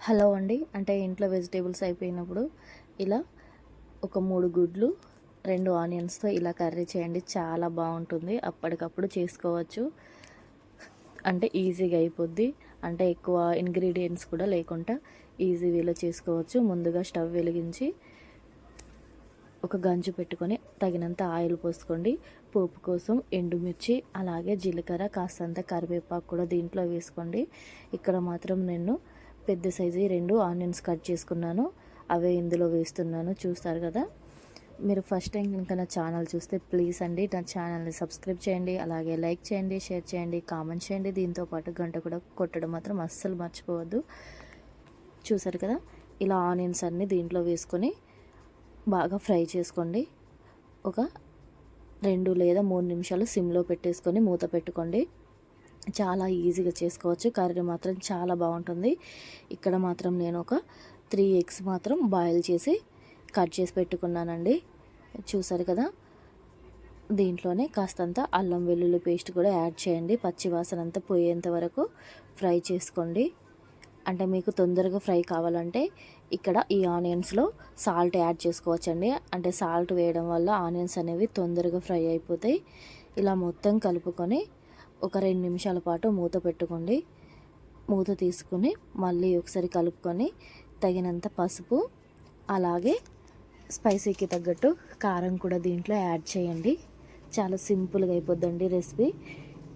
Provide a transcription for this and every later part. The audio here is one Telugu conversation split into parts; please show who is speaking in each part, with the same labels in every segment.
Speaker 1: హలో అండి. అంటే ఇంట్లో వెజిటేబుల్స్ అయిపోయినప్పుడు ఇలా ఒక 3 గుడ్లు, 2 ఆనియన్స్‌తో ఇలా కర్రీ చేయండి. చాలా బావుంటుంది. అప్పటికప్పుడు చేసుకోవచ్చు. అంటే ఈజీగా అయిపోద్ది. అంటే ఎక్కువ ఇంగ్రీడియెంట్స్ కూడా లేకుండా ఈజీ వేలో చేసుకోవచ్చు. ముందుగా స్టవ్ వెలిగించి ఒక గంజు పెట్టుకొని తగినంత ఆయిల్ పోసుకోండి. పోపు కోసం ఎండుమిర్చి, అలాగే జీలకర్ర, కాస్తంత కరివేపాకు కూడా దీంట్లో వేసుకోండి. ఇక్కడ మాత్రం నేను పెద్ద సైజు 2 ఆనియన్స్ కట్ చేసుకున్నాను. అవే ఇందులో వేస్తున్నాను. చూస్తారు కదా. మీరు ఫస్ట్ టైం కనుక నా ఛానల్ చూస్తే ప్లీజ్ అండి నా ఛానల్ని సబ్స్క్రైబ్ చేయండి. అలాగే లైక్ చేయండి, షేర్ చేయండి, కామెంట్ చేయండి. దీంతోపాటు గంట కూడా కొట్టడం మాత్రం అస్సలు మర్చిపోవద్దు. చూసారు కదా. ఇలా ఆనియన్స్ అన్నీ దీంట్లో వేసుకొని బాగా ఫ్రై చేసుకోండి. ఒక 2 లేదా 3 నిమిషాలు సిమ్లో పెట్టేసుకొని మూత పెట్టుకోండి. చాలా ఈజీగా చేసుకోవచ్చు. కర్రీ మాత్రం చాలా బాగుంటుంది. ఇక్కడ మాత్రం నేను ఒక 3 ఎగ్స్ మాత్రం బాయిల్ చేసి కట్ చేసి పెట్టుకున్నానండి. చూసారు కదా. దీంట్లోనే కాస్తంత అల్లం వెల్లుల్లి పేస్ట్ కూడా యాడ్ చేయండి. పచ్చి వాసన అంతా పోయేంత వరకు ఫ్రై చేసుకోండి. అంటే మీకు తొందరగా ఫ్రై కావాలంటే ఇక్కడ ఈ ఆనియన్స్లో సాల్ట్ యాడ్ చేసుకోవచ్చండి. అంటే సాల్ట్ వేయడం వల్ల ఆనియన్స్ అనేవి తొందరగా ఫ్రై అయిపోతాయి. ఇలా మొత్తం కలుపుకొని ఒక 2 నిమిషాల పాటు మూత పెట్టుకోండి. మూత తీసుకుని మళ్ళీ ఒకసారి కలుపుకొని తగినంత పసుపు, అలాగే స్పైసీకి తగ్గట్టు కారం కూడా దీంట్లో యాడ్ చేయండి. చాలా సింపుల్గా అయిపోద్దండి రెసిపీ.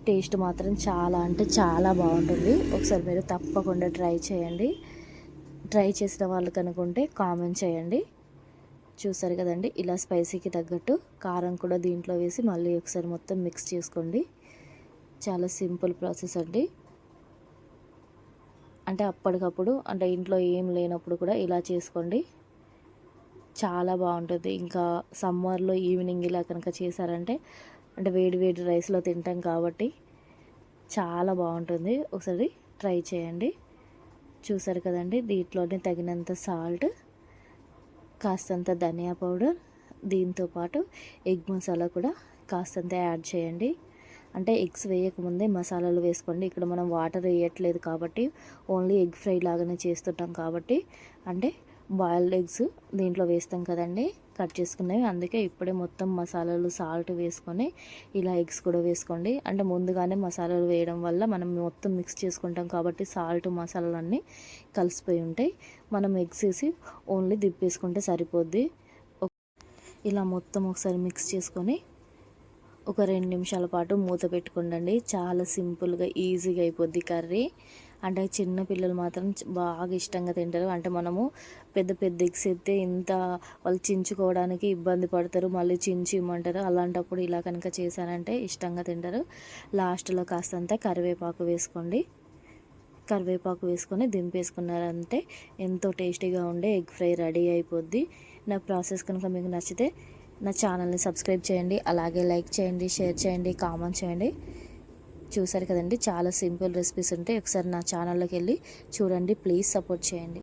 Speaker 1: టేస్ట్ మాత్రం చాలా అంటే చాలా బాగుంటుంది. ఒకసారి మీరు తప్పకుండా ట్రై చేయండి. ట్రై చేసిన వాళ్ళకి అనుకుంటే కామెంట్ చేయండి. చూసారు కదండి. ఇలా స్పైసీకి తగ్గట్టు కారం కూడా దీంట్లో వేసి మళ్ళీ ఒకసారి మొత్తం మిక్స్ చేసుకోండి. చాలా సింపుల్ ప్రాసెస్ అండి. అంటే అప్పటికప్పుడు అంటే ఇంట్లో ఏం లేనప్పుడు కూడా ఇలా చేసుకోండి. చాలా బాగుంటుంది. ఇంకా సమ్మర్లో ఈవినింగ్ ఇలా కనుక చేశారంటే అంటే వేడి వేడి రైస్లో తింటాం కాబట్టి చాలా బాగుంటుంది. ఒకసారి ట్రై చేయండి. చూసారు కదండి. దీంట్లోనే తగినంత సాల్ట్, కాస్తంత ధనియా పౌడర్, దీంతోపాటు ఎగ్ మసాలా కూడా కాస్తంత యాడ్ చేయండి. అంటే ఎగ్స్ వేయకముందే మసాలాలు వేసుకోండి. ఇక్కడ మనం వాటర్ వేయట్లేదు కాబట్టి ఓన్లీ ఎగ్ ఫ్రై లాగానే చేస్తుంటాం కాబట్టి అంటే బాయిల్డ్ ఎగ్స్ దీంట్లో వేస్తాం కదండి కట్ చేసుకున్నవి. అందుకే ఇప్పుడే మొత్తం మసాలాలు సాల్ట్ వేసుకొని ఇలా ఎగ్స్ కూడా వేసుకోండి. అంటే ముందుగానే మసాలాలు వేయడం వల్ల మనం మొత్తం మిక్స్ చేసుకుంటాం కాబట్టి సాల్ట్ మసాలాలు అన్నీ కలిసిపోయి ఉంటాయి. మనం ఎగ్స్ వేసి ఓన్లీ దిప్పేసుకుంటే సరిపోద్ది. ఇలా మొత్తం ఒకసారి మిక్స్ చేసుకొని ఒక 2 నిమిషాల పాటు మూత పెట్టుకోండి. చాలా సింపుల్గా ఈజీగా అయిపోద్ది కర్రీ. అంటే చిన్న పిల్లలు మాత్రం బాగా ఇష్టంగా తింటారు. అంటే మనము పెద్ద పెద్ద ఎగ్స్ అయితే ఇంత వాళ్ళు చించుకోవడానికి ఇబ్బంది పడతారు, మళ్ళీ చించి ఇమ్మంటారు. అలాంటప్పుడు ఇలా కనుక చేశానంటే ఇష్టంగా తింటారు. లాస్ట్లో కాస్తంత కరివేపాకు వేసుకోండి. కరివేపాకు వేసుకొని దింపేసుకున్నారంటే ఎంతో టేస్టీగా ఉండే ఎగ్ ఫ్రై రెడీ అయిపోద్ది. నా ప్రాసెస్ కనుక మీకు నచ్చితే నా ఛానల్ని సబ్స్క్రైబ్ చేయండి. అలాగే లైక్ చేయండి, షేర్ చేయండి, కామెంట్ చేయండి. చూసారు కదండి. చాలా సింపుల్ రెసిపీస్ ఉంటాయి. ఒకసారి నా ఛానల్లోకి వెళ్ళి చూడండి. ప్లీజ్ సపోర్ట్ చేయండి.